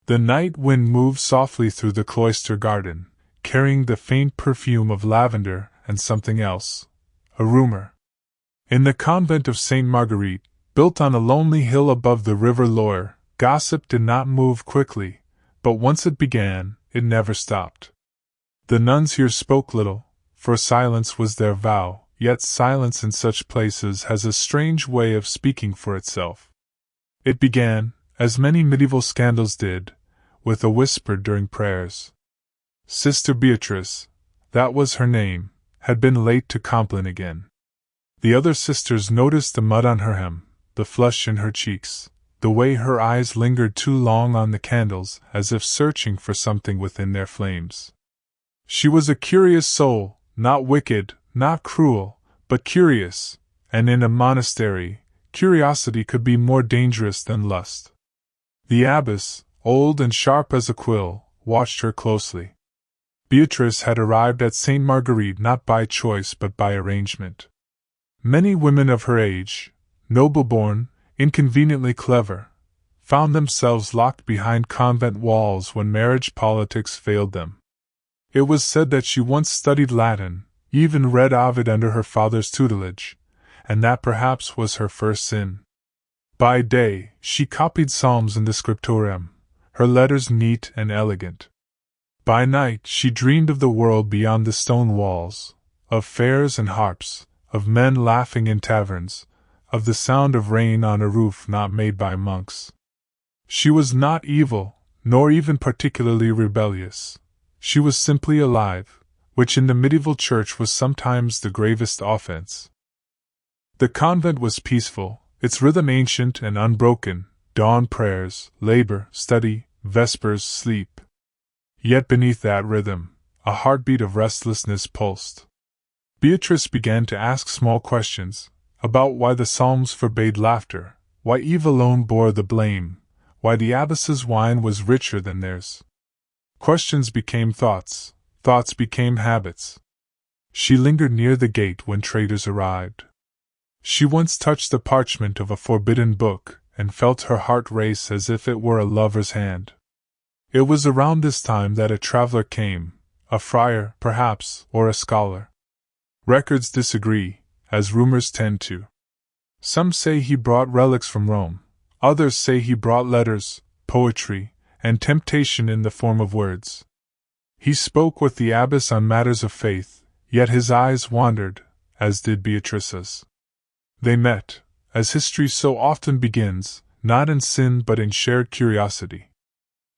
The night wind moved softly through the cloister garden, carrying the faint perfume of lavender and something else, a rumor. In the convent of Sainte Marguerite, built on a lonely hill above the river Loire, gossip did not move quickly, but once it began, it never stopped. The nuns here spoke little, for silence was their vow, yet silence in such places has a strange way of speaking for itself. It began, as many medieval scandals did, with a whisper during prayers. Sister Béatrice, that was her name, had been late to Compline again. The other sisters noticed the mud on her hem, the flush in her cheeks, the way her eyes lingered too long on the candles, as if searching for something within their flames. She was a curious soul, not wicked, not cruel, but curious, and in a monastery, curiosity could be more dangerous than lust. The abbess, old and sharp as a quill, watched her closely. Béatrice had arrived at Sainte Marguerite not by choice but by arrangement. Many women of her age, noble-born, inconveniently clever, found themselves locked behind convent walls when marriage politics failed them. It was said that she once studied Latin, even read Ovid under her father's tutelage, and that perhaps was her first sin. By day, she copied psalms in the scriptorium, her letters neat and elegant. By night, she dreamed of the world beyond the stone walls, of fairs and harps, of men laughing in taverns, of the sound of rain on a roof not made by monks. She was not evil, nor even particularly rebellious. She was simply alive, which in the medieval church was sometimes the gravest offense. The convent was peaceful, its rhythm ancient and unbroken, dawn prayers, labor, study, vespers, sleep. Yet beneath that rhythm, a heartbeat of restlessness pulsed. Béatrice began to ask small questions, about why the psalms forbade laughter, why Eve alone bore the blame, why the abbess's wine was richer than theirs. Questions became thoughts, thoughts became habits. She lingered near the gate when traders arrived. She once touched the parchment of a forbidden book, and felt her heart race as if it were a lover's hand. It was around this time that a traveler came, a friar, perhaps, or a scholar. Records disagree, as rumors tend to. Some say he brought relics from Rome, others say he brought letters, poetry, and temptation in the form of words. He spoke with the abbess on matters of faith, yet his eyes wandered, as did Béatrice's. They met, as history so often begins, not in sin but in shared curiosity.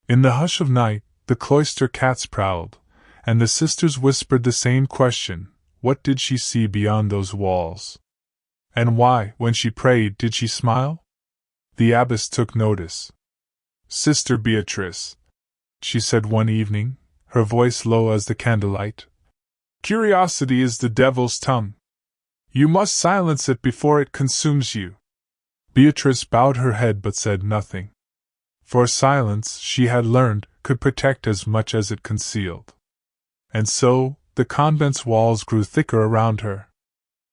In the hush of night, the cloister cats prowled, and the sisters whispered the same question: what did she see beyond those walls? And why, when she prayed, did she smile? The abbess took notice. Sister Béatrice, she said one evening, her voice low as the candlelight, curiosity is the devil's tongue. You must silence it before it consumes you. Béatrice bowed her head but said nothing. For silence, she had learned, could protect as much as it concealed. And so, the convent's walls grew thicker around her.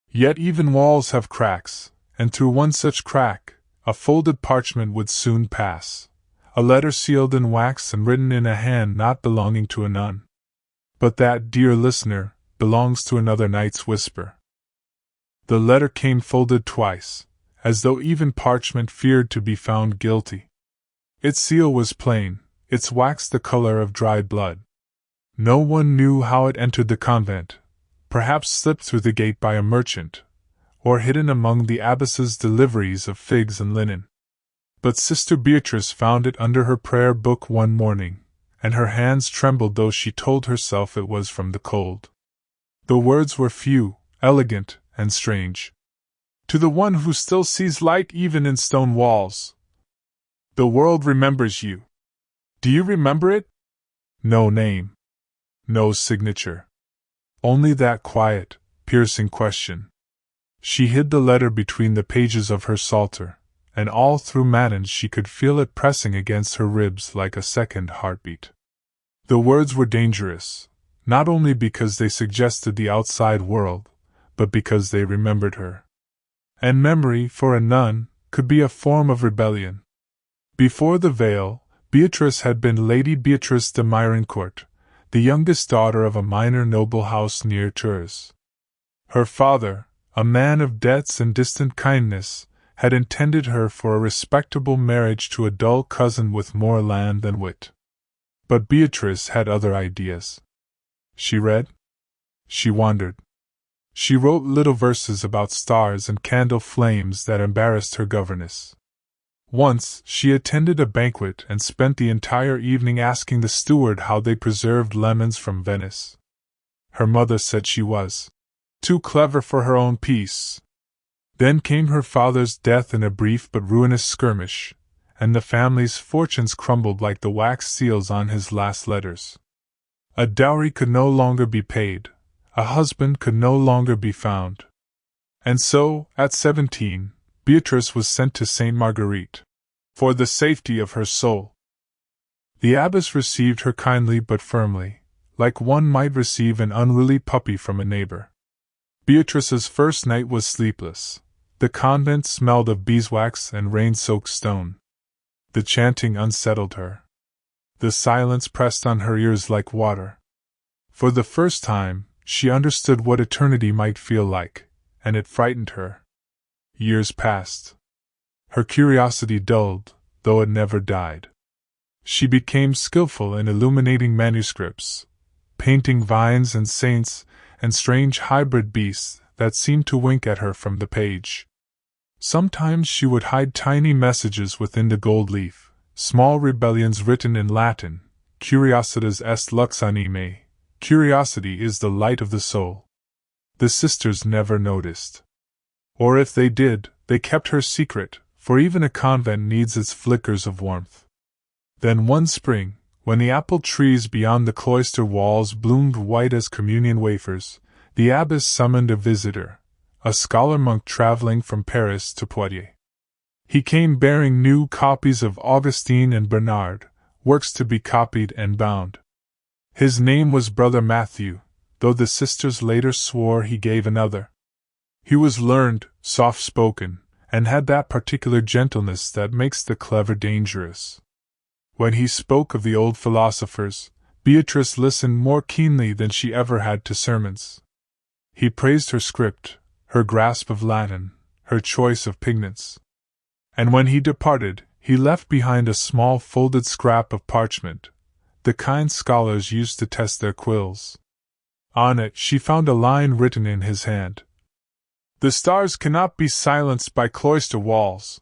Yet even walls have cracks, and through one such crack, a folded parchment would soon pass, a letter sealed in wax and written in a hand not belonging to a nun. But that, dear listener, belongs to another night's whisper. The letter came folded twice, as though even parchment feared to be found guilty. Its seal was plain, its wax the color of dried blood. No one knew how it entered the convent, perhaps slipped through the gate by a merchant, or hidden among the abbess's deliveries of figs and linen. But Sister Béatrice found it under her prayer book one morning, and her hands trembled though she told herself it was from the cold. The words were few, elegant, and strange. To the one who still sees light even in stone walls. The world remembers you. Do you remember it? No name. No signature. Only that quiet, piercing question. She hid the letter between the pages of her psalter, and all through Matins she could feel it pressing against her ribs like a second heartbeat. The words were dangerous, not only because they suggested the outside world, but because they remembered her. And memory, for a nun, could be a form of rebellion. Before the veil, Béatrice had been Lady Béatrice de Mirencourt, the youngest daughter of a minor noble house near Tours. Her father, a man of debts and distant kindness, had intended her for a respectable marriage to a dull cousin with more land than wit. But Béatrice had other ideas. She read. She wandered. She wrote little verses about stars and candle flames that embarrassed her governess. Once, she attended a banquet and spent the entire evening asking the steward how they preserved lemons from Venice. Her mother said she was too clever for her own peace. Then came her father's death in a brief but ruinous skirmish, and the family's fortunes crumbled like the wax seals on his last letters. A dowry could no longer be paid, a husband could no longer be found. And so, at 17, Béatrice was sent to Sainte Marguerite, for the safety of her soul. The abbess received her kindly but firmly, like one might receive an unruly puppy from a neighbor. Béatrice's first night was sleepless. The convent smelled of beeswax and rain-soaked stone. The chanting unsettled her. The silence pressed on her ears like water. For the first time, she understood what eternity might feel like, and it frightened her. Years passed. Her curiosity dulled, though it never died. She became skillful in illuminating manuscripts, painting vines and saints, and strange hybrid beasts that seemed to wink at her from the page. Sometimes she would hide tiny messages within the gold leaf, small rebellions written in Latin, Curiositas est lux animae, curiosity is the light of the soul. The sisters never noticed. Or if they did, they kept her secret, for even a convent needs its flickers of warmth. Then one spring, when the apple trees beyond the cloister walls bloomed white as communion wafers, the abbess summoned a visitor, a scholar-monk traveling from Paris to Poitiers. He came bearing new copies of Augustine and Bernard, works to be copied and bound. His name was Brother Matthew, though the sisters later swore he gave another. He was learned, soft-spoken, and had that particular gentleness that makes the clever dangerous. When he spoke of the old philosophers, Béatrice listened more keenly than she ever had to sermons. He praised her script, her grasp of Latin, her choice of pigments. And when he departed, he left behind a small folded scrap of parchment, the kind scholars used to test their quills. On it she found a line written in his hand. "The stars cannot be silenced by cloister walls."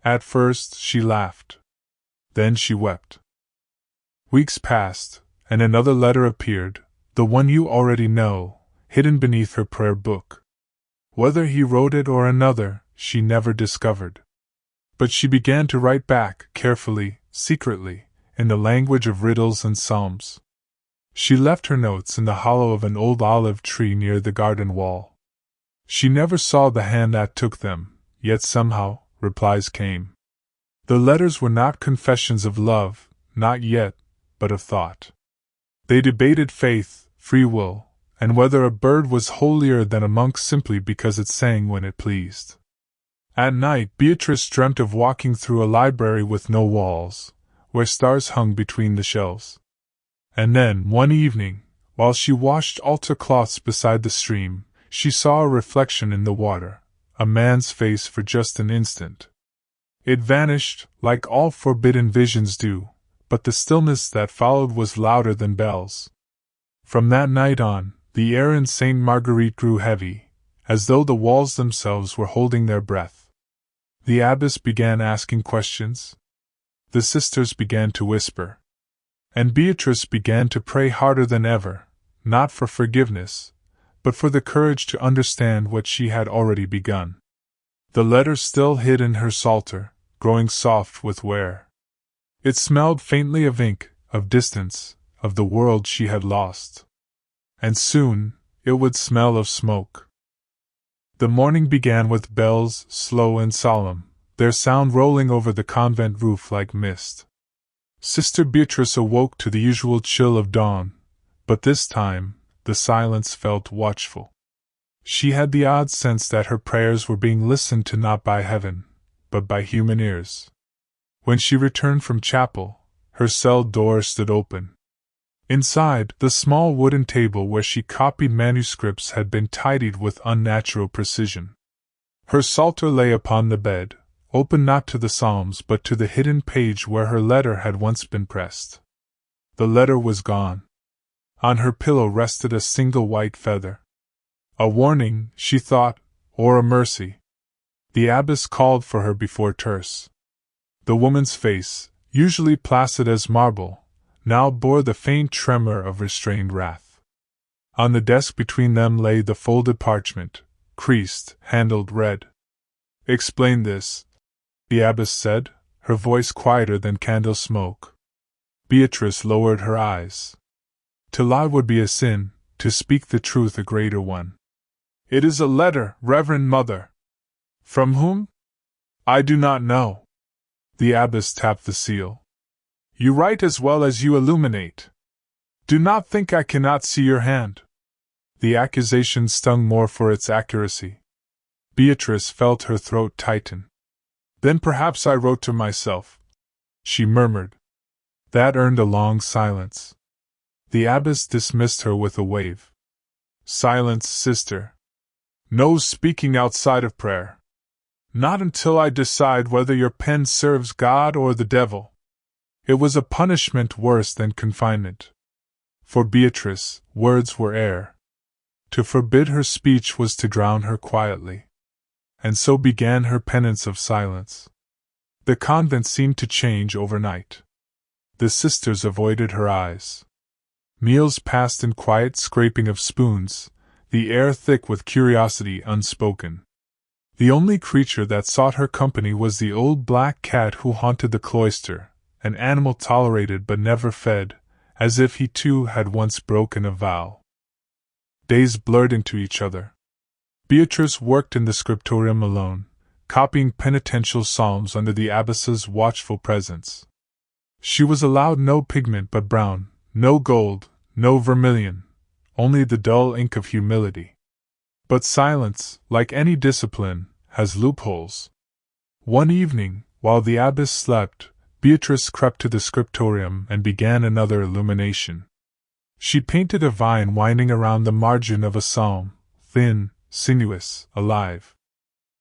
At first she laughed. Then she wept. Weeks passed, and another letter appeared, the one you already know, hidden beneath her prayer book. Whether he wrote it or another, she never discovered. But she began to write back, carefully, secretly, in the language of riddles and psalms. She left her notes in the hollow of an old olive tree near the garden wall. She never saw the hand that took them, yet somehow, replies came. The letters were not confessions of love, not yet, but of thought. They debated faith, free will, and whether a bird was holier than a monk simply because it sang when it pleased. At night Béatrice dreamt of walking through a library with no walls, where stars hung between the shelves. And then, one evening, while she washed altar cloths beside the stream, she saw a reflection in the water, a man's face for just an instant. It vanished, like all forbidden visions do, but the stillness that followed was louder than bells. From that night on, the air in Sainte Marguerite grew heavy, as though the walls themselves were holding their breath. The abbess began asking questions. The sisters began to whisper. And Béatrice began to pray harder than ever, not for forgiveness, but for the courage to understand what she had already begun. The letter still hid in her psalter, growing soft with wear. It smelled faintly of ink, of distance, of the world she had lost. And soon, it would smell of smoke. The morning began with bells, slow and solemn, their sound rolling over the convent roof like mist. Sister Béatrice awoke to the usual chill of dawn, but this time, the silence felt watchful. She had the odd sense that her prayers were being listened to not by heaven, but by human ears. When she returned from chapel, her cell door stood open. Inside, the small wooden table where she copied manuscripts had been tidied with unnatural precision. Her psalter lay upon the bed, open not to the Psalms but to the hidden page where her letter had once been pressed. The letter was gone. On her pillow rested a single white feather. A warning, she thought, or a mercy. The abbess called for her before terse. The woman's face, usually placid as marble, now bore the faint tremor of restrained wrath. On the desk between them lay the folded parchment, creased, handled, red. "Explain this," the abbess said, her voice quieter than candle smoke. Béatrice lowered her eyes. To lie would be a sin, to speak the truth a greater one. "It is a letter, Reverend Mother." "From whom?" "I do not know." The abbess tapped the seal. "You write as well as you illuminate. Do not think I cannot see your hand." The accusation stung more for its accuracy. Béatrice felt her throat tighten. "Then perhaps I wrote to myself," she murmured. That earned a long silence. The abbess dismissed her with a wave. "Silence, sister. No speaking outside of prayer. Not until I decide whether your pen serves God or the devil." It was a punishment worse than confinement. For Béatrice, words were air. To forbid her speech was to drown her quietly. And so began her penance of silence. The convent seemed to change overnight. The sisters avoided her eyes. Meals passed in quiet scraping of spoons, the air thick with curiosity unspoken. The only creature that sought her company was the old black cat who haunted the cloister, an animal tolerated but never fed, as if he too had once broken a vow. Days blurred into each other. Béatrice worked in the scriptorium alone, copying penitential psalms under the abbess's watchful presence. She was allowed no pigment but brown, no gold, no vermilion, only the dull ink of humility. But silence, like any discipline, has loopholes. One evening, while the abbess slept, Béatrice crept to the scriptorium and began another illumination. She painted a vine winding around the margin of a psalm, thin, sinuous, alive.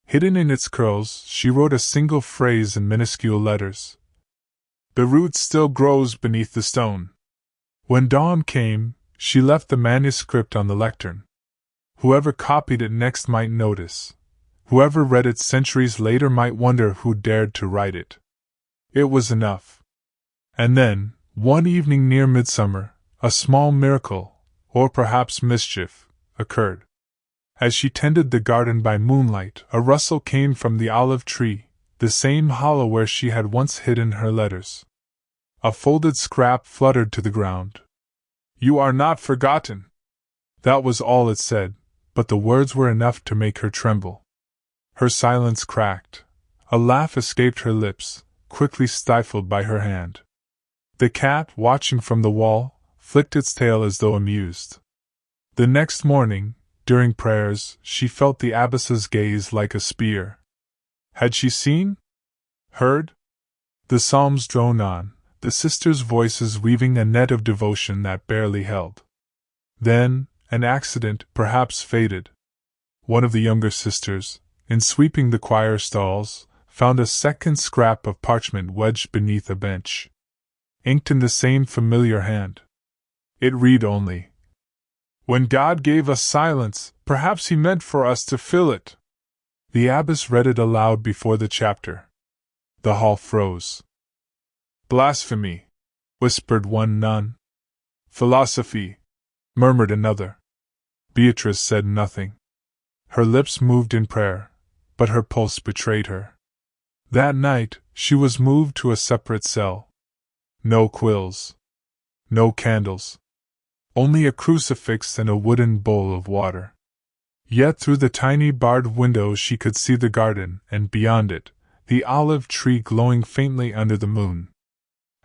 Hidden in its curls, she wrote a single phrase in minuscule letters. "The root still grows beneath the stone." When dawn came, she left the manuscript on the lectern. Whoever copied it next might notice. Whoever read it centuries later might wonder who dared to write it. It was enough. And then, one evening near midsummer, a small miracle, or perhaps mischief, occurred. As she tended the garden by moonlight, a rustle came from the olive tree, the same hollow where she had once hidden her letters. A folded scrap fluttered to the ground. "You are not forgotten." That was all it said, but the words were enough to make her tremble. Her silence cracked. A laugh escaped her lips, quickly stifled by her hand. The cat, watching from the wall, flicked its tail as though amused. The next morning, during prayers, she felt the abbess's gaze like a spear. Had she seen? Heard? The psalms droned on, the sisters' voices weaving a net of devotion that barely held. Then, an accident, perhaps fated. One of the younger sisters, in sweeping the choir stalls, found a second scrap of parchment wedged beneath a bench. Inked in the same familiar hand. It read only, "When God gave us silence, perhaps He meant for us to fill it." The abbess read it aloud before the chapter. The hall froze. "Blasphemy," whispered one nun. "Philosophy," murmured another. Béatrice said nothing. Her lips moved in prayer, but her pulse betrayed her. That night, she was moved to a separate cell. No quills. No candles. Only a crucifix and a wooden bowl of water. Yet through the tiny barred window she could see the garden, and beyond it, the olive tree glowing faintly under the moon.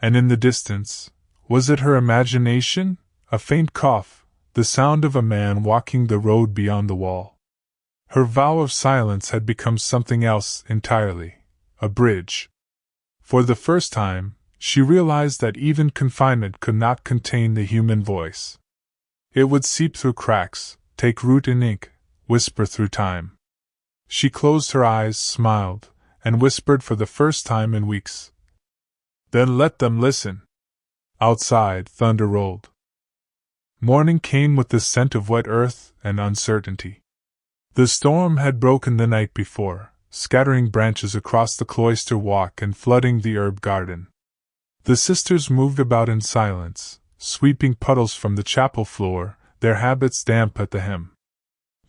And in the distance, was it her imagination? A faint cough, the sound of a man walking the road beyond the wall. Her vow of silence had become something else entirely, a bridge. For the first time, She realized that even confinement could not contain the human voice. It would seep through cracks, take root in ink, whisper through time. She closed her eyes, smiled, and whispered for the first time in weeks. "Then let them listen." Outside, thunder rolled. Morning came with the scent of wet earth and uncertainty. The storm had broken the night before, scattering branches across the cloister walk and flooding the herb garden. The sisters moved about in silence, sweeping puddles from the chapel floor, their habits damp at the hem.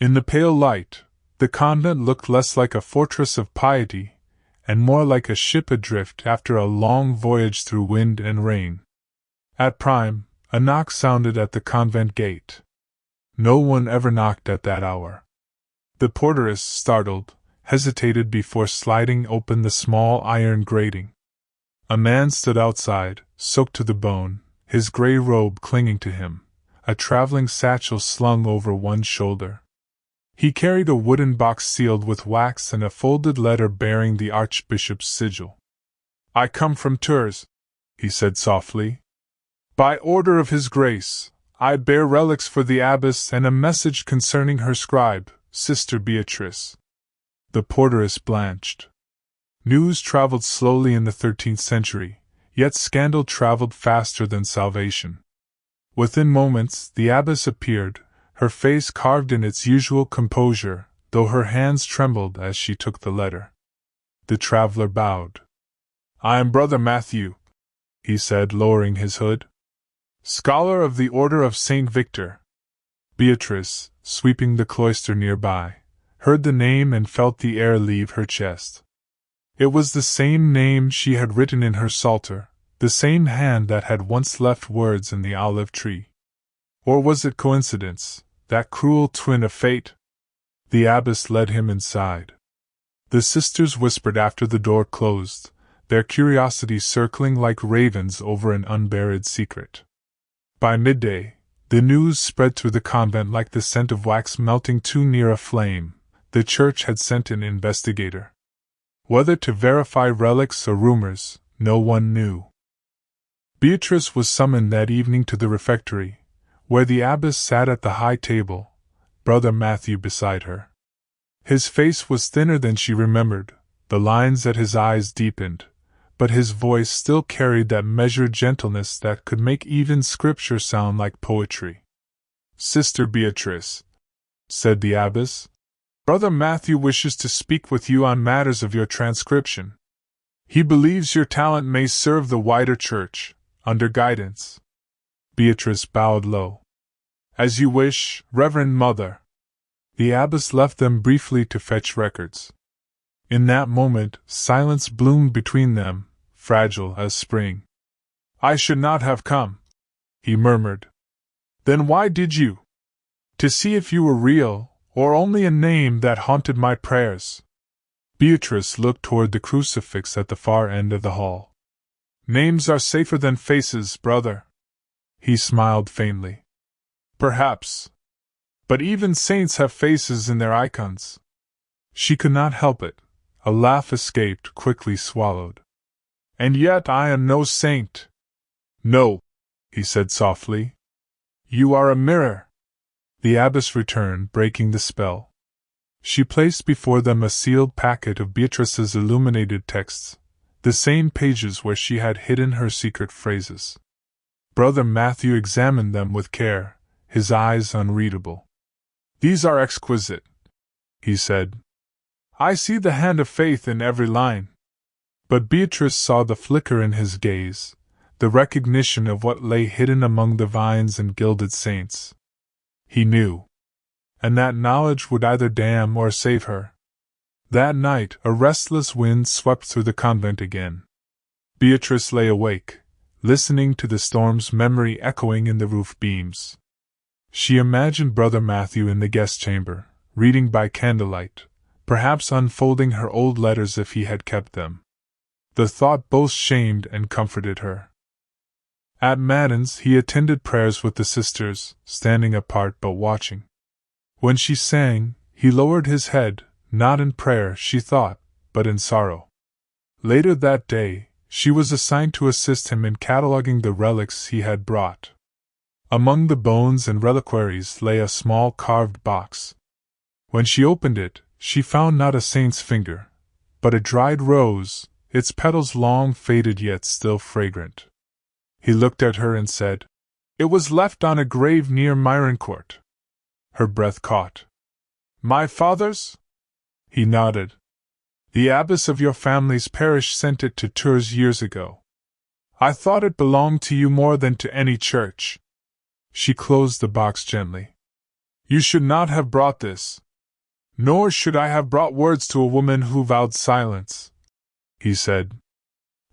In the pale light, the convent looked less like a fortress of piety, and more like a ship adrift after a long voyage through wind and rain. At prime, a knock sounded at the convent gate. No one ever knocked at that hour. The porteress, startled, hesitated before sliding open the small iron grating. A man stood outside, soaked to the bone, his gray robe clinging to him, a traveling satchel slung over one shoulder. He carried a wooden box sealed with wax and a folded letter bearing the archbishop's sigil. "I come from Tours," he said softly. "By order of his grace, I bear relics for the abbess and a message concerning her scribe, Sister Béatrice." The porteress blanched. News traveled slowly in the 13th century, yet scandal traveled faster than salvation. Within moments, the abbess appeared, her face carved in its usual composure, though her hands trembled as she took the letter. The traveler bowed. "I am Brother Matthew," he said, lowering his hood. "Scholar of the Order of Saint Victor." Béatrice, sweeping the cloister nearby, heard the name and felt the air leave her chest. It was the same name she had written in her psalter, the same hand that had once left words in the olive tree. Or was it coincidence, that cruel twin of fate? The abbess led him inside. The sisters whispered after the door closed, their curiosity circling like ravens over an unburied secret. By midday, the news spread through the convent like the scent of wax melting too near a flame. The church had sent an investigator. Whether to verify relics or rumors, no one knew. Béatrice was summoned that evening to the refectory, where the abbess sat at the high table, Brother Matthew beside her. His face was thinner than she remembered, the lines at his eyes deepened, but his voice still carried that measured gentleness that could make even scripture sound like poetry. "Sister Béatrice," said the abbess, "Brother Matthew wishes to speak with you on matters of your transcription. He believes your talent may serve the wider church, under guidance." Béatrice bowed low. "As you wish, Reverend Mother." The abbess left them briefly to fetch records. In that moment, silence bloomed between them, fragile as spring. "I should not have come," he murmured. "Then why did you? To see if you were real, or only a name that haunted my prayers." Béatrice looked toward the crucifix at the far end of the hall. "Names are safer than faces, brother." He smiled faintly. "Perhaps. But even saints have faces in their icons." She could not help it. A laugh escaped, quickly swallowed. "And yet I am no saint." "No," he said softly. "You are a mirror." The abbess returned, breaking the spell. She placed before them a sealed packet of Béatrice's illuminated texts, the same pages where she had hidden her secret phrases. Brother Matthew examined them with care, his eyes unreadable. "These are exquisite," he said. "I see the hand of faith in every line." But Béatrice saw the flicker in his gaze, the recognition of what lay hidden among the vines and gilded saints. He knew. And that knowledge would either damn or save her. That night, a restless wind swept through the convent again. Béatrice lay awake, listening to the storm's memory echoing in the roof beams. She imagined Brother Matthew in the guest chamber, reading by candlelight, perhaps unfolding her old letters if he had kept them. The thought both shamed and comforted her. At matins he attended prayers with the sisters, standing apart but watching. When she sang, he lowered his head, not in prayer, she thought, but in sorrow. Later that day, She was assigned to assist him in cataloging the relics he had brought. Among the bones and reliquaries lay a small carved box. When she opened it, she found not a saint's finger, but a dried rose, its petals long faded yet still fragrant. He looked at her and said, "It was left on a grave near Myroncourt." Her breath caught. "My father's?" He nodded. "The abbess of your family's parish sent it to Tours years ago. I thought it belonged to you more than to any church." She closed the box gently. "You should not have brought this. Nor should I have brought words to a woman who vowed silence," he said.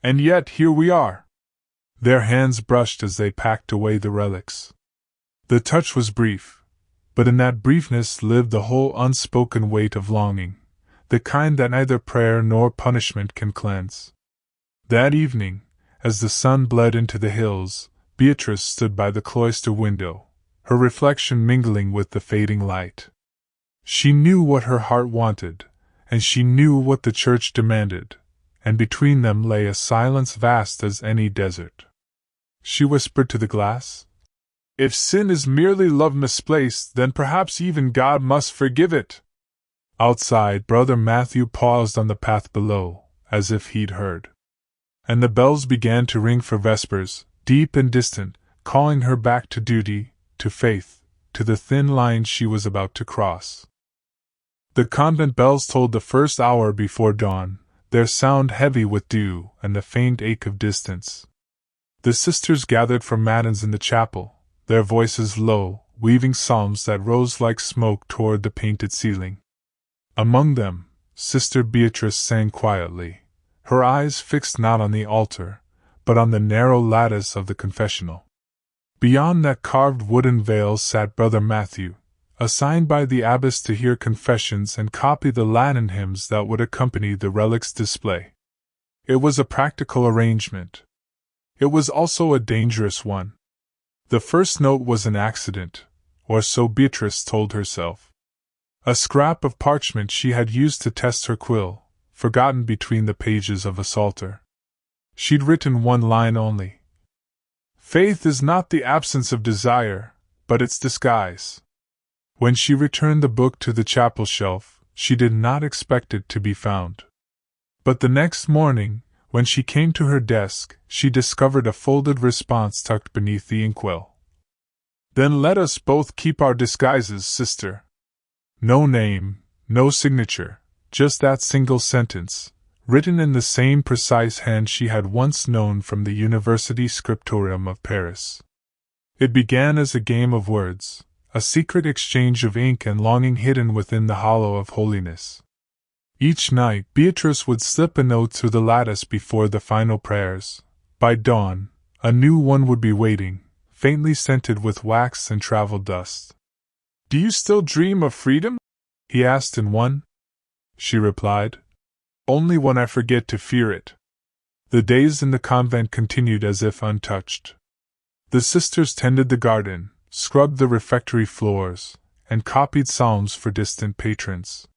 "And yet here we are." Their hands brushed as they packed away the relics. The touch was brief, but in that briefness lived the whole unspoken weight of longing, the kind that neither prayer nor punishment can cleanse. That evening, as the sun bled into the hills, Béatrice stood by the cloister window, her reflection mingling with the fading light. She knew what her heart wanted, and she knew what the church demanded, and between them lay a silence vast as any desert. She whispered to the glass, "If sin is merely love misplaced, then perhaps even God must forgive it." Outside, Brother Matthew paused on the path below, as if he'd heard. And the bells began to ring for vespers, deep and distant, calling her back to duty, to faith, to the thin line she was about to cross. The convent bells tolled the first hour before dawn, their sound heavy with dew and the faint ache of distance. The sisters gathered for matins in the chapel, their voices low, weaving psalms that rose like smoke toward the painted ceiling. Among them, Sister Béatrice sang quietly, her eyes fixed not on the altar, but on the narrow lattice of the confessional. Beyond that carved wooden veil sat Brother Matthew, assigned by the abbess to hear confessions and copy the Latin hymns that would accompany the relics display. It was a practical arrangement. It was also a dangerous one. The first note was an accident, or so Béatrice told herself. A scrap of parchment she had used to test her quill, forgotten between the pages of a psalter. She'd written one line only. "Faith is not the absence of desire, but its disguise." When she returned the book to the chapel shelf, she did not expect it to be found. But the next morning, when she came to her desk, she discovered a folded response tucked beneath the inkwell. "Then let us both keep our disguises, sister." No name, no signature, just that single sentence, written in the same precise hand she had once known from the University Scriptorium of Paris. It began as a game of words, a secret exchange of ink and longing hidden within the hollow of holiness. Each night Béatrice would slip a note through the lattice before the final prayers. By dawn, a new one would be waiting, faintly scented with wax and travel dust. "Do you still dream of freedom?" he asked in one. She replied, "Only when I forget to fear it." The days in the convent continued as if untouched. The sisters tended the garden, scrubbed the refectory floors, and copied psalms for distant patrons.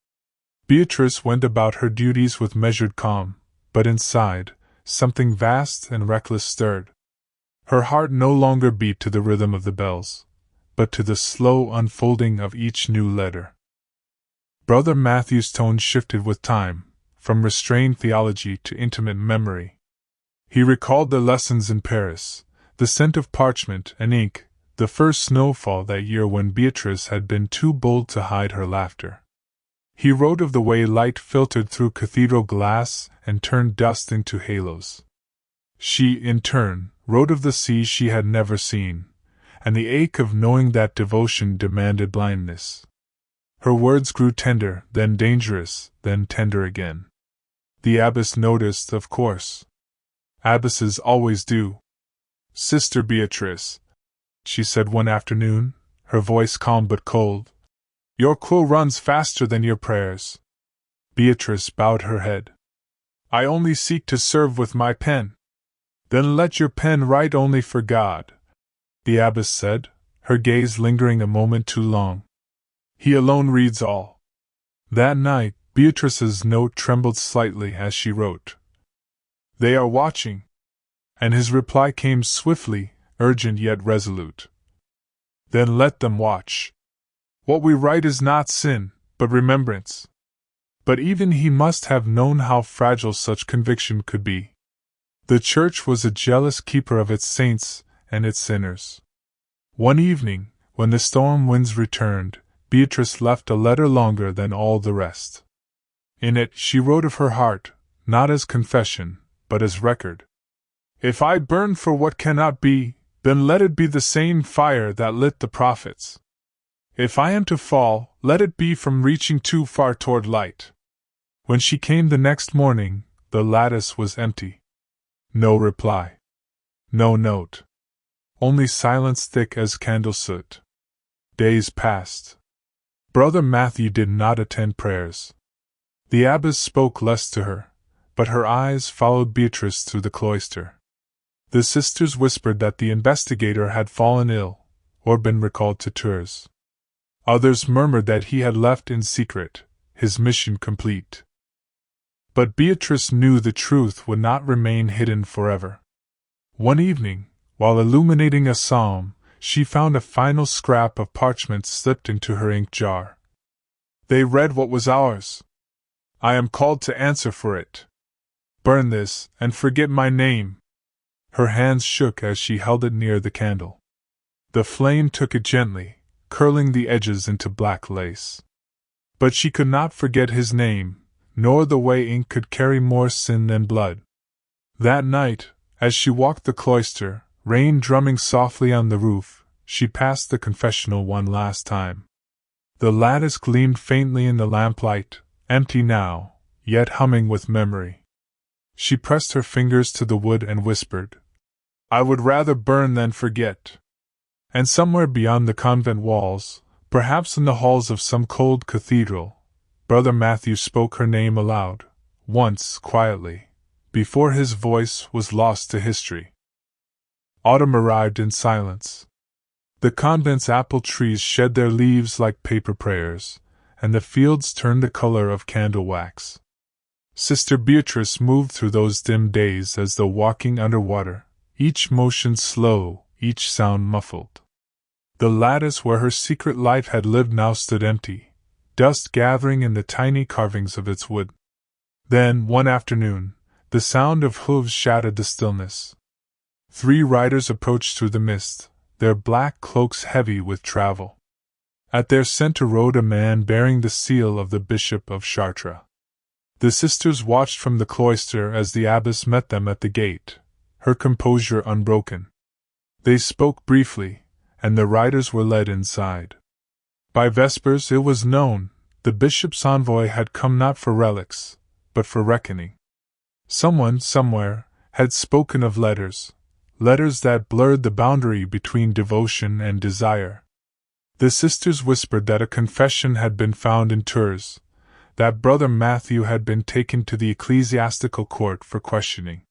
Béatrice went about her duties with measured calm, but inside, something vast and reckless stirred. Her heart no longer beat to the rhythm of the bells, but to the slow unfolding of each new letter. Brother Matthew's tone shifted with time, from restrained theology to intimate memory. He recalled the lessons in Paris, the scent of parchment and ink, the first snowfall that year when Béatrice had been too bold to hide her laughter. He wrote of the way light filtered through cathedral glass and turned dust into halos. She, in turn, wrote of the sea she had never seen, and the ache of knowing that devotion demanded blindness. Her words grew tender, then dangerous, then tender again. The abbess noticed, of course. Abbesses always do. "Sister Béatrice," she said one afternoon, her voice calm but cold, "your quill runs faster than your prayers." Béatrice bowed her head. "I only seek to serve with my pen." "Then let your pen write only for God," the abbess said, her gaze lingering a moment too long. "He alone reads all." That night, Béatrice's note trembled slightly as she wrote. They are watching. And his reply came swiftly, urgent yet resolute. Then let them watch. What we write is not sin, but remembrance. But even he must have known how fragile such conviction could be. The Church was a jealous keeper of its saints and its sinners. One evening, when the storm winds returned, Béatrice left a letter longer than all the rest. In it she wrote of her heart, not as confession, but as record. If I burn for what cannot be, then let it be the same fire that lit the prophets. If I am to fall, let it be from reaching too far toward light. When she came the next morning, the lattice was empty. No reply. No note. Only silence thick as candle soot. Days passed. Brother Matthew did not attend prayers. The abbess spoke less to her, but her eyes followed Béatrice through the cloister. The sisters whispered that the investigator had fallen ill, or been recalled to Tours. Others murmured that he had left in secret, his mission complete. But Béatrice knew the truth would not remain hidden forever. One evening, while illuminating a psalm, she found a final scrap of parchment slipped into her ink jar. They read what was ours. I am called to answer for it. Burn this, and forget my name. Her hands shook as she held it near the candle. The flame took it gently, curling the edges into black lace. But she could not forget his name, nor the way ink could carry more sin than blood. That night, as she walked the cloister, rain drumming softly on the roof, she passed the confessional one last time. The lattice gleamed faintly in the lamplight, empty now, yet humming with memory. She pressed her fingers to the wood and whispered, I would rather burn than forget. And somewhere beyond the convent walls, perhaps in the halls of some cold cathedral, Brother Matthew spoke her name aloud, once, quietly, before his voice was lost to history. Autumn arrived in silence. The convent's apple trees shed their leaves like paper prayers, and the fields turned the color of candle wax. Sister Béatrice moved through those dim days as though walking under water, each motion slow, each sound muffled. The lattice where her secret life had lived now stood empty, dust gathering in the tiny carvings of its wood. Then, one afternoon, the sound of hooves shattered the stillness. 3 riders approached through the mist, their black cloaks heavy with travel. At their center rode a man bearing the seal of the Bishop of Chartres. The sisters watched from the cloister as the abbess met them at the gate, her composure unbroken. They spoke briefly, and the riders were led inside. By vespers it was known, the bishop's envoy had come not for relics, but for reckoning. Someone, somewhere, had spoken of letters that blurred the boundary between devotion and desire. The sisters whispered that a confession had been found in Tours, that Brother Matthew had been taken to the ecclesiastical court for questioning.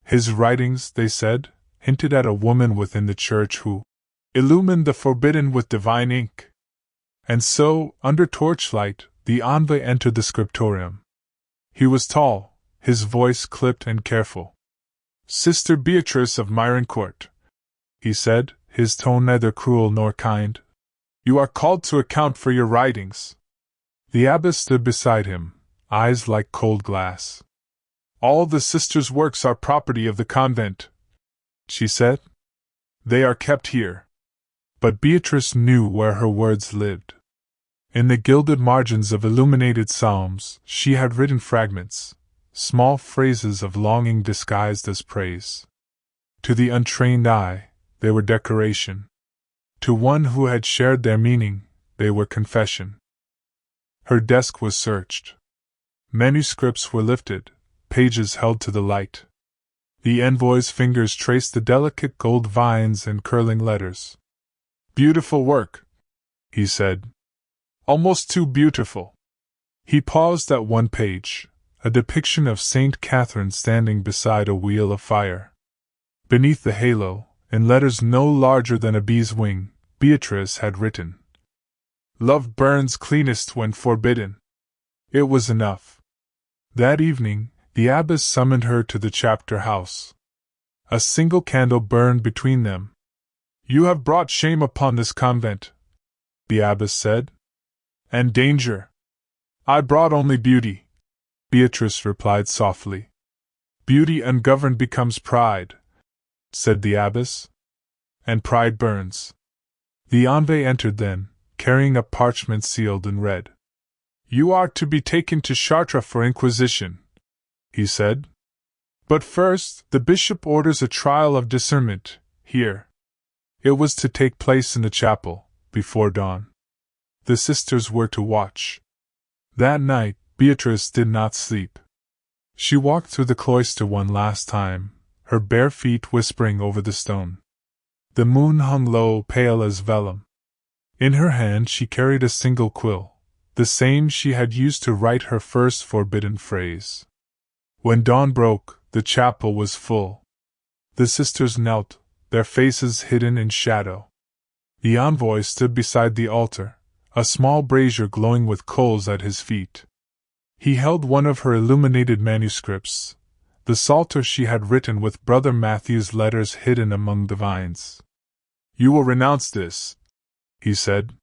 His writings, they said, hinted at a woman within the church who illumined the forbidden with divine ink. And so, under torchlight, the envoy entered the scriptorium. He was tall, his voice clipped and careful. Sister Béatrice of Mirencourt, he said, his tone neither cruel nor kind, you are called to account for your writings. The abbess stood beside him, eyes like cold glass. All the sisters' works are property of the convent, she said. They are kept here. But Béatrice knew where her words lived. In the gilded margins of illuminated psalms, she had written fragments, small phrases of longing disguised as praise. To the untrained eye, they were decoration. To one who had shared their meaning, they were confession. Her desk was searched. Manuscripts were lifted, pages held to the light. The envoy's fingers traced the delicate gold vines and curling letters. Beautiful work, he said. Almost too beautiful. He paused at one page, a depiction of Saint Catherine standing beside a wheel of fire. Beneath the halo, in letters no larger than a bee's wing, Béatrice had written, Love burns cleanest when forbidden. It was enough. That evening, The abbess summoned her to the chapter house. A single candle burned between them. "You have brought shame upon this convent," the abbess said. "And danger." "I brought only beauty," Béatrice replied softly. "Beauty ungoverned becomes pride," said the abbess. "And pride burns." The envoy entered then, carrying a parchment sealed and red. "You are to be taken to Chartres for inquisition," he said. "But first, the bishop orders a trial of discernment, here." It was to take place in the chapel, before dawn. The sisters were to watch. That night, Béatrice did not sleep. She walked through the cloister one last time, her bare feet whispering over the stone. The moon hung low, pale as vellum. In her hand she carried a single quill, the same she had used to write her first forbidden phrase. When dawn broke, the chapel was full. The sisters knelt, their faces hidden in shadow. The envoy stood beside the altar, a small brazier glowing with coals at his feet. He held one of her illuminated manuscripts, the psalter she had written with Brother Matthew's letters hidden among the vines. "You will renounce this," he said.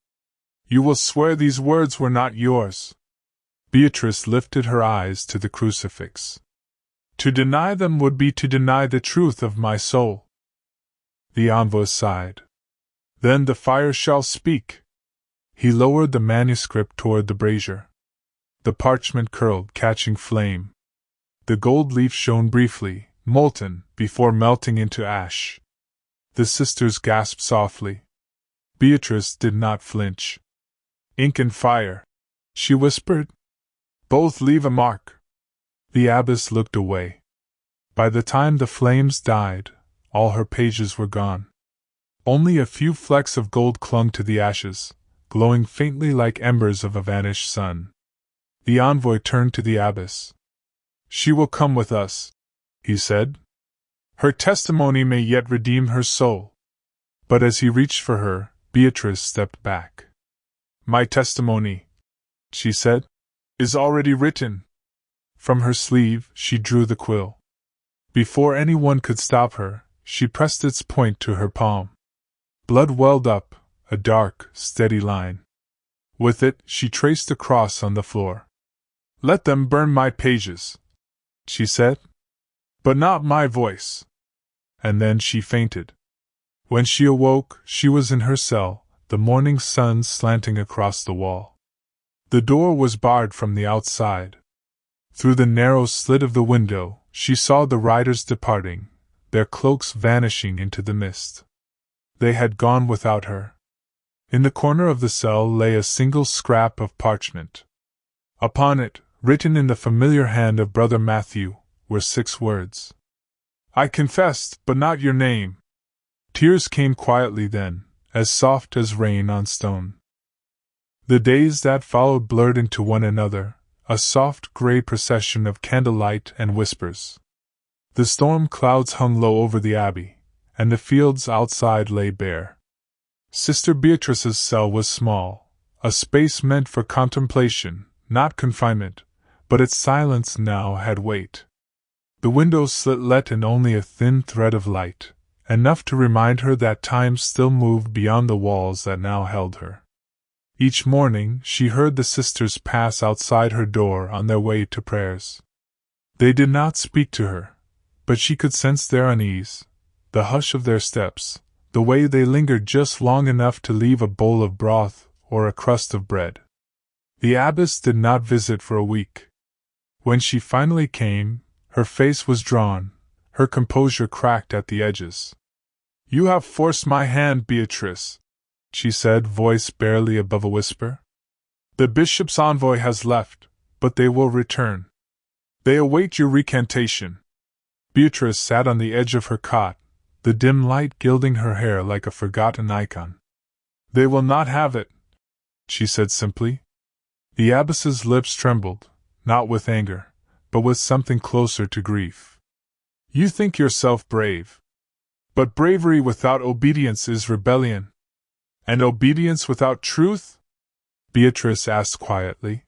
"You will swear these words were not yours." Béatrice lifted her eyes to the crucifix. "To deny them would be to deny the truth of my soul." The envoy sighed. "Then the fire shall speak." He lowered the manuscript toward the brazier. The parchment curled, catching flame. The gold leaf shone briefly, molten, before melting into ash. The sisters gasped softly. Béatrice did not flinch. "Ink and fire," she whispered. "Both leave a mark." The abbess looked away. By the time the flames died, all her pages were gone. Only a few flecks of gold clung to the ashes, glowing faintly like embers of a vanished sun. The envoy turned to the abbess. "She will come with us," he said. "Her testimony may yet redeem her soul." But as he reached for her, Béatrice stepped back. "My testimony," she said, "is already written." From her sleeve, she drew the quill. Before anyone could stop her, she pressed its point to her palm. Blood welled up, a dark, steady line. With it, she traced a cross on the floor. "Let them burn my pages," she said. "But not my voice." And then she fainted. When she awoke, she was in her cell, the morning sun slanting across the wall. The door was barred from the outside. Through the narrow slit of the window, she saw the riders departing, their cloaks vanishing into the mist. They had gone without her. In the corner of the cell lay a single scrap of parchment. Upon it, written in the familiar hand of Brother Matthew, were 6 words. "I confessed, but not your name." Tears came quietly then, as soft as rain on stone. The days that followed blurred into one another, a soft gray procession of candlelight and whispers. The storm clouds hung low over the abbey, and the fields outside lay bare. Sister Béatrice's cell was small, a space meant for contemplation, not confinement, but its silence now had weight. The window slit let in only a thin thread of light, enough to remind her that time still moved beyond the walls that now held her. Each morning she heard the sisters pass outside her door on their way to prayers. They did not speak to her, but she could sense their unease, the hush of their steps, the way they lingered just long enough to leave a bowl of broth or a crust of bread. The abbess did not visit for a week. When she finally came, her face was drawn, her composure cracked at the edges. "You have forced my hand, Béatrice," she said, voice barely above a whisper. "The bishop's envoy has left, but they will return. They await your recantation." Béatrice sat on the edge of her cot, the dim light gilding her hair like a forgotten icon. "They will not have it," she said simply. The abbess's lips trembled, not with anger, but with something closer to grief. "You think yourself brave. But bravery without obedience is rebellion." "And obedience without truth?" Béatrice asked quietly.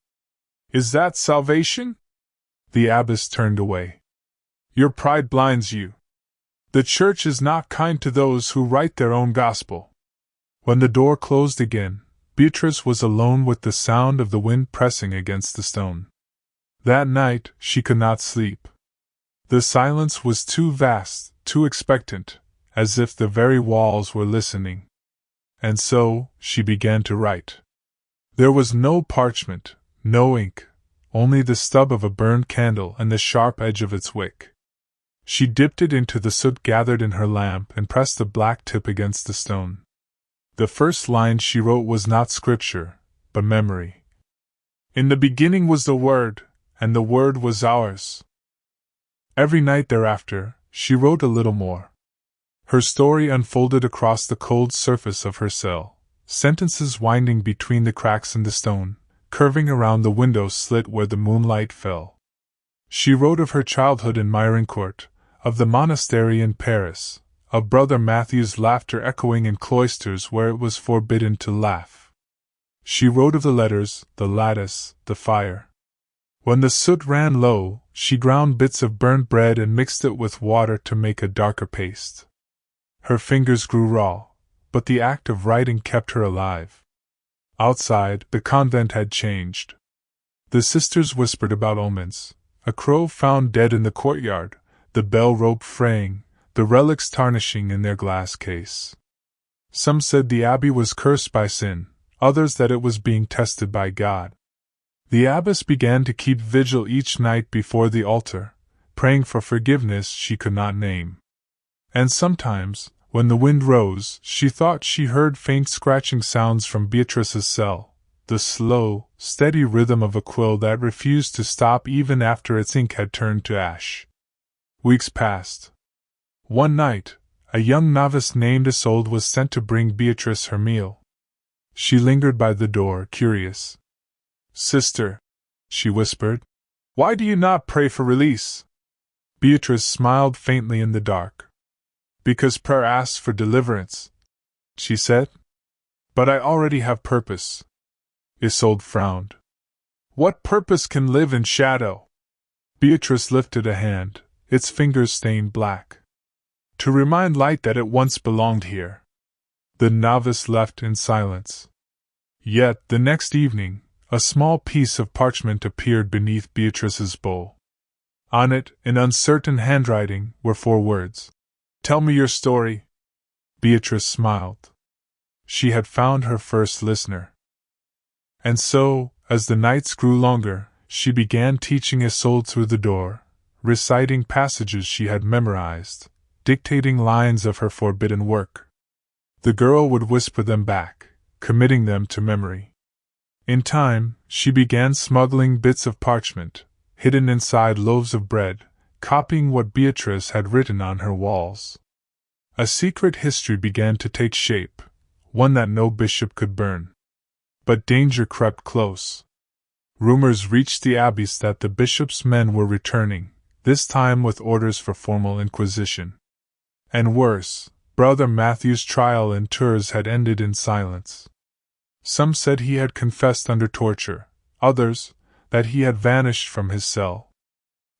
"Is that salvation?" The abbess turned away. Your pride blinds you. The church is not kind to those who write their own gospel. When the door closed again, Béatrice was alone with the sound of the wind pressing against the stone. That night, she could not sleep. The silence was too vast, too expectant, as if the very walls were listening. And so, she began to write. There was no parchment, no ink, only the stub of a burned candle and the sharp edge of its wick. She dipped it into the soot gathered in her lamp and pressed the black tip against the stone. The first line she wrote was not scripture, but memory. In the beginning was the Word, and the Word was ours. Every night thereafter, she wrote a little more. Her story unfolded across the cold surface of her cell, sentences winding between the cracks in the stone, curving around the window slit where the moonlight fell. She wrote of her childhood in Mironcourt, of the monastery in Paris, of Brother Matthew's laughter echoing in cloisters where it was forbidden to laugh. She wrote of the letters, the lattice, the fire. When the soot ran low, she ground bits of burnt bread and mixed it with water to make a darker paste. Her fingers grew raw, but the act of writing kept her alive. Outside, the convent had changed. The sisters whispered about omens, a crow found dead in the courtyard, the bell rope fraying, the relics tarnishing in their glass case. Some said the abbey was cursed by sin, others that it was being tested by God. The abbess began to keep vigil each night before the altar, praying for forgiveness she could not name. And sometimes, when the wind rose, she thought she heard faint scratching sounds from Béatrice's cell, the slow, steady rhythm of a quill that refused to stop even after its ink had turned to ash. Weeks passed. One night, a young novice named Isolde was sent to bring Béatrice her meal. She lingered by the door, curious. "Sister," she whispered, "why do you not pray for release?" Béatrice smiled faintly in the dark. "Because prayer asks for deliverance," she said. "But I already have purpose." Isolde frowned. "What purpose can live in shadow?" Béatrice lifted a hand, its fingers stained black. "To remind light that it once belonged here." The novice left in silence. Yet, the next evening, a small piece of parchment appeared beneath Béatrice's bowl. On it, in uncertain handwriting, were 4 words. "Tell me your story." Béatrice smiled. She had found her first listener. And so, as the nights grew longer, she began teaching Isolde through the door, reciting passages she had memorized, dictating lines of her forbidden work. The girl would whisper them back, committing them to memory. In time, she began smuggling bits of parchment, hidden inside loaves of bread, copying what Béatrice had written on her walls. A secret history began to take shape, one that no bishop could burn. But danger crept close. Rumors reached the abbeys that the bishop's men were returning, this time with orders for formal inquisition. And worse, Brother Matthew's trial in Tours had ended in silence. Some said he had confessed under torture, others, that he had vanished from his cell.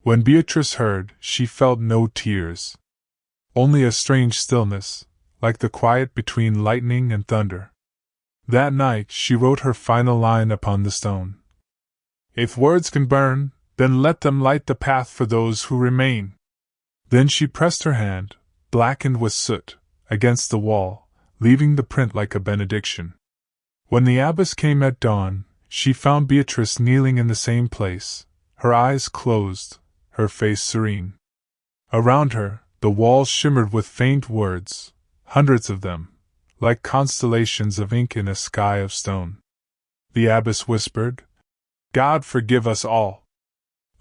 When Béatrice heard, she felt no tears. Only a strange stillness, like the quiet between lightning and thunder. That night she wrote her final line upon the stone. "If words can burn, then let them light the path for those who remain." Then she pressed her hand, blackened with soot, against the wall, leaving the print like a benediction. When the abbess came at dawn, she found Béatrice kneeling in the same place, her eyes closed, her face serene. Around her, the walls shimmered with faint words, hundreds of them, like constellations of ink in a sky of stone. The abbess whispered, "God forgive us all."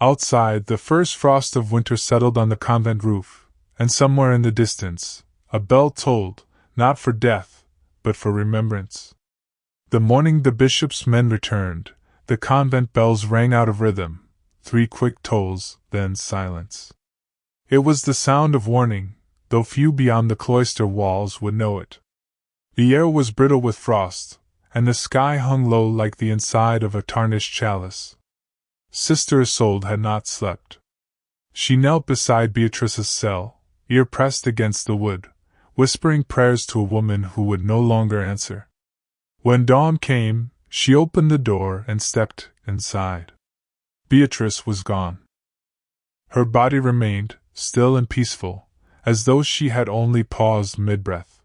Outside, the first frost of winter settled on the convent roof, and somewhere in the distance, a bell tolled, not for death, but for remembrance. The morning the bishop's men returned, the convent bells rang out of rhythm, 3 quick tolls, then silence. It was the sound of warning, though few beyond the cloister walls would know it. The air was brittle with frost, and the sky hung low like the inside of a tarnished chalice. Sister Isolde had not slept. She knelt beside Beatrice's cell, ear pressed against the wood, whispering prayers to a woman who would no longer answer. When dawn came, she opened the door and stepped inside. Beatrice was gone. Her body remained, still and peaceful, as though she had only paused mid-breath.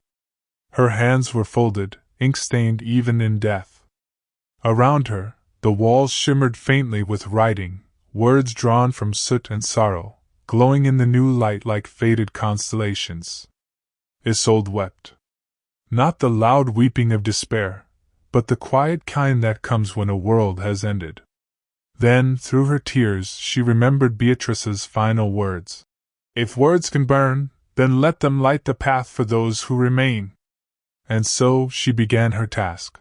Her hands were folded, ink-stained even in death. Around her, the walls shimmered faintly with writing, words drawn from soot and sorrow, glowing in the new light like faded constellations. Isolde wept. Not the loud weeping of despair, but the quiet kind that comes when a world has ended. Then, through her tears, she remembered Beatrice's final words. If words can burn, then let them light the path for those who remain. And so she began her task.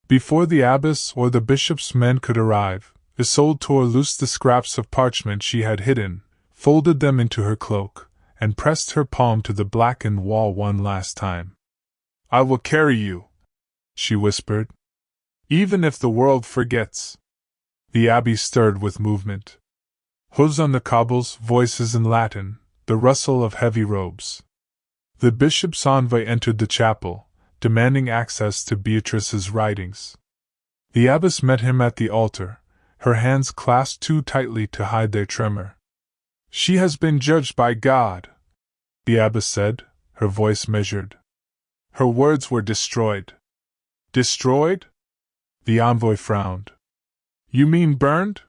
Before the abbess or the bishop's men could arrive, Isolde tore loose the scraps of parchment she had hidden, folded them into her cloak, and pressed her palm to the blackened wall one last time. I will carry you, she whispered. Even if the world forgets. The abbey stirred with movement. Hooves on the cobbles, voices in Latin, the rustle of heavy robes. The bishop's envoy entered the chapel, demanding access to Beatrice's writings. The abbess met him at the altar, her hands clasped too tightly to hide their tremor. She has been judged by God, the abbess said, her voice measured. Her words were destroyed. Destroyed? The envoy frowned. You mean burned?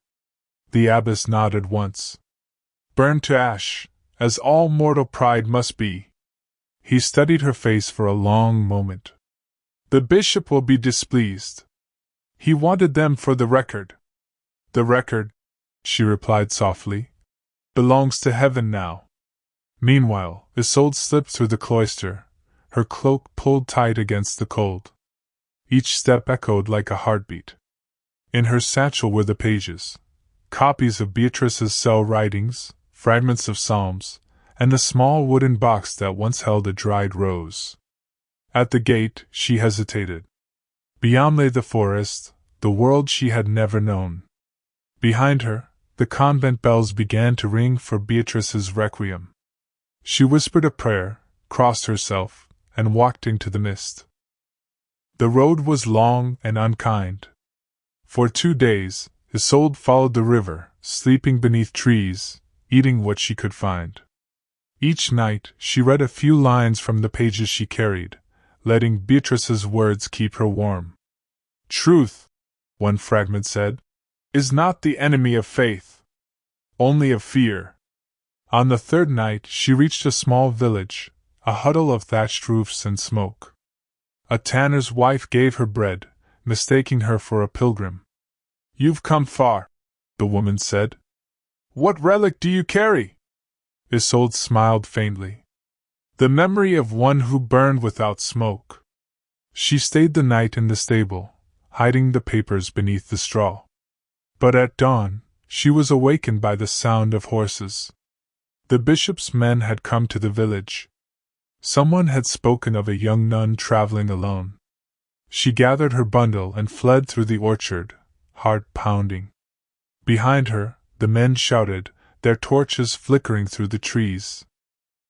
The abbess nodded once. Burned to ash, as all mortal pride must be. He studied her face for a long moment. The bishop will be displeased. He wanted them for the record. The record, she replied softly, belongs to heaven now. Meanwhile, Isolde slipped through the cloister, her cloak pulled tight against the cold. Each step echoed like a heartbeat. In her satchel were the pages, copies of Beatrice's cell writings, fragments of psalms, and a small wooden box that once held a dried rose. At the gate, she hesitated. Beyond lay the forest, the world she had never known. Behind her, the convent bells began to ring for Beatrice's requiem. She whispered a prayer, crossed herself, and walked into the mist. The road was long and unkind. For 2 days, Isolde followed the river, sleeping beneath trees, eating what she could find. Each night, she read a few lines from the pages she carried, letting Beatrice's words keep her warm. Truth, one fragment said, is not the enemy of faith, only of fear. On the 3rd night, she reached a small village, a huddle of thatched roofs and smoke. A tanner's wife gave her bread, mistaking her for a pilgrim. You've come far, the woman said. What relic do you carry? Isolde smiled faintly. The memory of one who burned without smoke. She stayed the night in the stable, hiding the papers beneath the straw. But at dawn, she was awakened by the sound of horses. The bishop's men had come to the village. Someone had spoken of a young nun traveling alone. She gathered her bundle and fled through the orchard, heart pounding. Behind her, the men shouted, their torches flickering through the trees.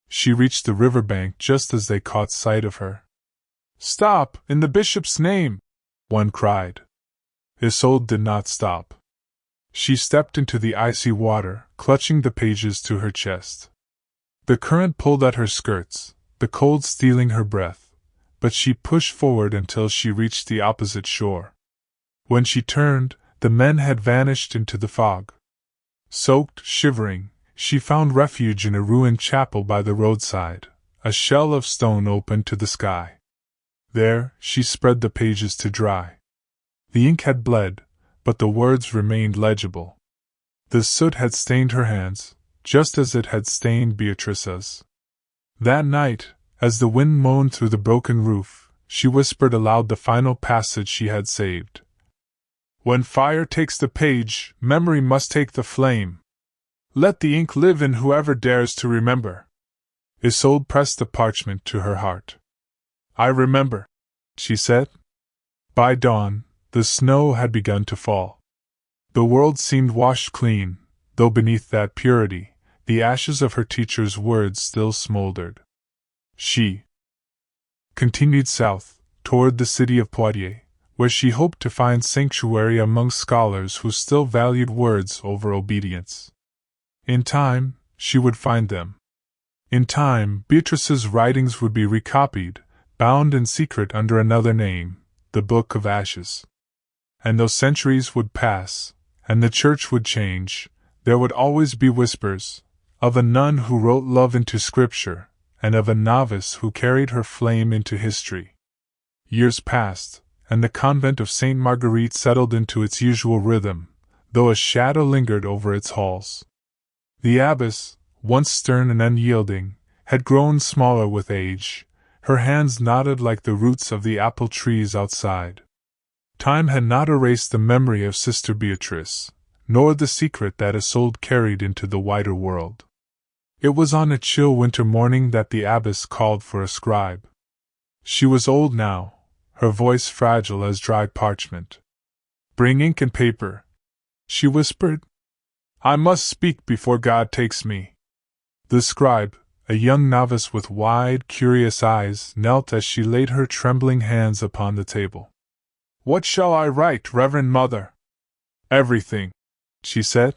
She reached the riverbank just as they caught sight of her. Stop, in the bishop's name! One cried. Isolde did not stop. She stepped into the icy water, clutching the pages to her chest. The current pulled at her skirts, the cold stealing her breath, but she pushed forward until she reached the opposite shore. When she turned, the men had vanished into the fog. Soaked, shivering, she found refuge in a ruined chapel by the roadside, a shell of stone open to the sky. There, she spread the pages to dry. The ink had bled, but the words remained legible. The soot had stained her hands, just as it had stained Beatrice's. That night, as the wind moaned through the broken roof, she whispered aloud the final passage she had saved. When fire takes the page, memory must take the flame. Let the ink live in whoever dares to remember. Isolde pressed the parchment to her heart. I remember, she said. By dawn, the snow had begun to fall. The world seemed washed clean, though beneath that purity, the ashes of her teacher's words still smoldered. She continued south, toward the city of Poitiers, where she hoped to find sanctuary among scholars who still valued words over obedience. In time, she would find them. In time, Béatrice's writings would be recopied, bound in secret under another name, the Book of Ashes. And though centuries would pass, and the church would change, there would always be whispers, of a nun who wrote love into scripture, and of a novice who carried her flame into history. Years passed, and the convent of Sainte Marguerite settled into its usual rhythm, though a shadow lingered over its halls. The abbess, once stern and unyielding, had grown smaller with age, her hands knotted like the roots of the apple trees outside. Time had not erased the memory of Sister Béatrice, nor the secret that Isolde carried into the wider world. It was on a chill winter morning that the abbess called for a scribe. She was old now, her voice fragile as dry parchment. "Bring ink and paper," she whispered. "I must speak before God takes me." The scribe, a young novice with wide, curious eyes, knelt as she laid her trembling hands upon the table. "What shall I write, Reverend Mother?" "Everything," she said.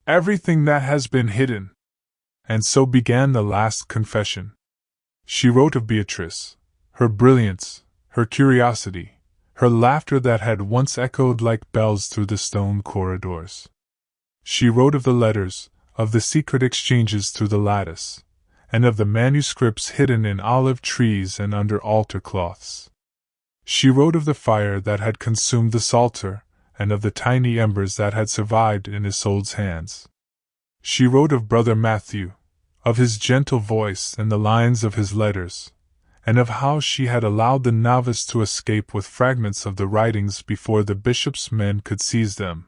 "Everything that has been hidden." And so began the last confession. She wrote of Béatrice, her brilliance, her curiosity, her laughter that had once echoed like bells through the stone corridors. She wrote of the letters, of the secret exchanges through the lattice, and of the manuscripts hidden in olive trees and under altar cloths. She wrote of the fire that had consumed the psalter, and of the tiny embers that had survived in Isolde's hands. She wrote of Brother Matthew, of his gentle voice and the lines of his letters, and of how she had allowed the novice to escape with fragments of the writings before the bishop's men could seize them.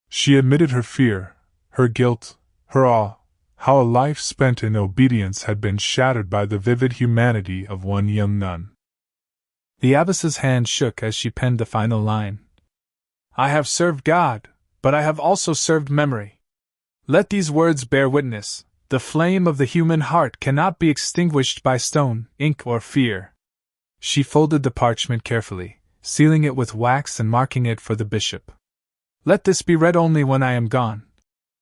She admitted her fear, her guilt, her awe, how a life spent in obedience had been shattered by the vivid humanity of one young nun. The abbess's hand shook as she penned the final line. "I have served God, but I have also served memory. Let these words bear witness. The flame of the human heart cannot be extinguished by stone, ink, or fear." She folded the parchment carefully, sealing it with wax and marking it for the bishop. "Let this be read only when I am gone,"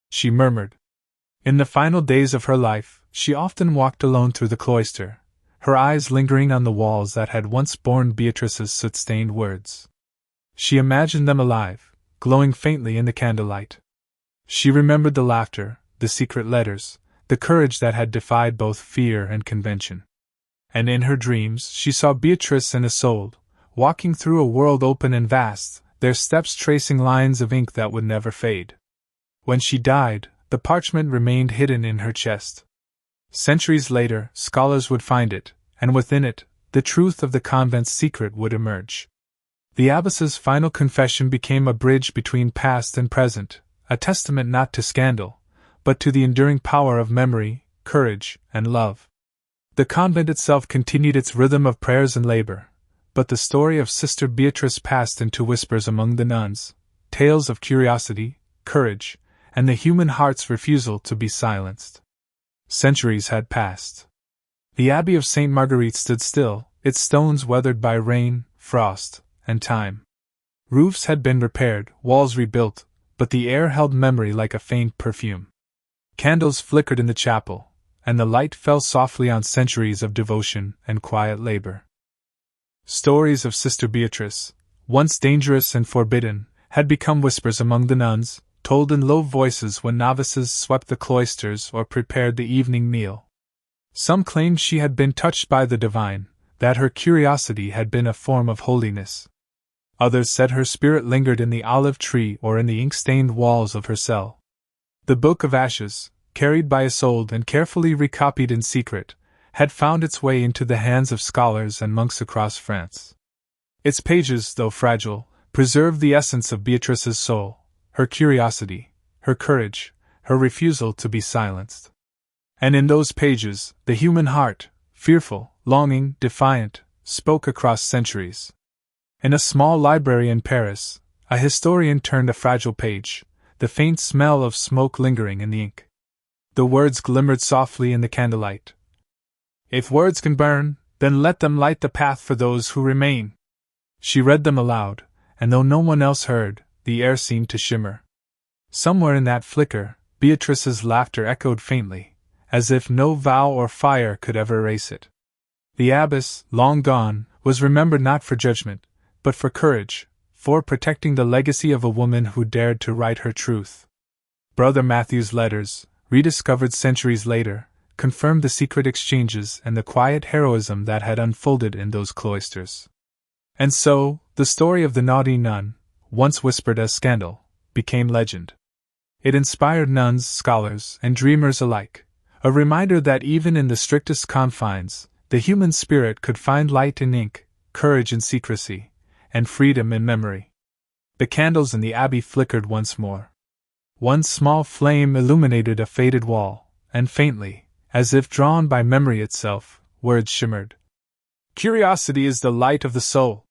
she murmured. In the final days of her life, she often walked alone through the cloister, her eyes lingering on the walls that had once borne Béatrice's soot-stained words. She imagined them alive, glowing faintly in the candlelight. She remembered the laughter, the secret letters, the courage that had defied both fear and convention. And in her dreams she saw Béatrice and Isolde, walking through a world open and vast, their steps tracing lines of ink that would never fade. When she died, the parchment remained hidden in her chest. Centuries later, scholars would find it, and within it, the truth of the convent's secret would emerge. The abbess's final confession became a bridge between past and present, a testament not to scandal, but to the enduring power of memory, courage, and love. The convent itself continued its rhythm of prayers and labor, but the story of Sister Béatrice passed into whispers among the nuns, tales of curiosity, courage, and the human heart's refusal to be silenced. Centuries had passed. The Abbey of Sainte Marguerite stood still, its stones weathered by rain, frost, and time. Roofs had been repaired, walls rebuilt, but the air held memory like a faint perfume. Candles flickered in the chapel, and the light fell softly on centuries of devotion and quiet labor. Stories of Sister Béatrice, once dangerous and forbidden, had become whispers among the nuns, told in low voices when novices swept the cloisters or prepared the evening meal. Some claimed she had been touched by the divine, that her curiosity had been a form of holiness. Others said her spirit lingered in the olive tree or in the ink-stained walls of her cell. The Book of Ashes, carried by Isolde and carefully recopied in secret, had found its way into the hands of scholars and monks across France. Its pages, though fragile, preserved the essence of Béatrice's soul, her curiosity, her courage, her refusal to be silenced. And in those pages, the human heart, fearful, longing, defiant, spoke across centuries. In a small library in Paris, A historian turned a fragile page, the faint smell of smoke lingering in the ink. The words glimmered softly in the candlelight. "If words can burn, then let them light the path for those who remain." She read them aloud, and though no one else heard, the air seemed to shimmer. Somewhere in that flicker, Beatrice's laughter echoed faintly, as if no vow or fire could ever erase it. The abbess, long gone, was remembered not for judgment, but for courage, for protecting the legacy of a woman who dared to write her truth. Brother Matthew's letters, rediscovered centuries later, confirmed the secret exchanges and the quiet heroism that had unfolded in those cloisters. And so, the story of the naughty nun, once whispered as scandal, became legend. It inspired nuns, scholars, and dreamers alike, a reminder that even in the strictest confines, the human spirit could find light in ink, courage in secrecy, and freedom in memory. The candles in the abbey flickered once more. One small flame illuminated a faded wall, and faintly, as if drawn by memory itself, words shimmered. "Curiosity is the light of the soul."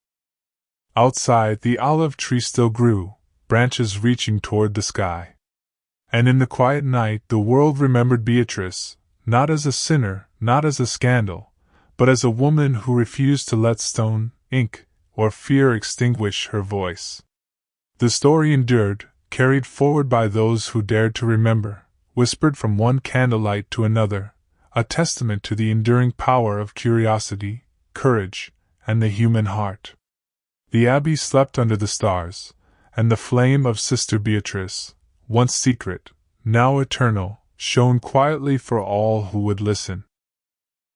Outside, the olive tree still grew, branches reaching toward the sky. And in the quiet night, the world remembered Beatrice, not as a sinner, not as a scandal, but as a woman who refused to let stone, ink, or fear extinguish her voice. The story endured, carried forward by those who dared to remember, whispered from one candlelight to another, a testament to the enduring power of curiosity, courage, and the human heart. The abbey slept under the stars, and the flame of Sister Beatrice, once secret, now eternal, shone quietly for all who would listen.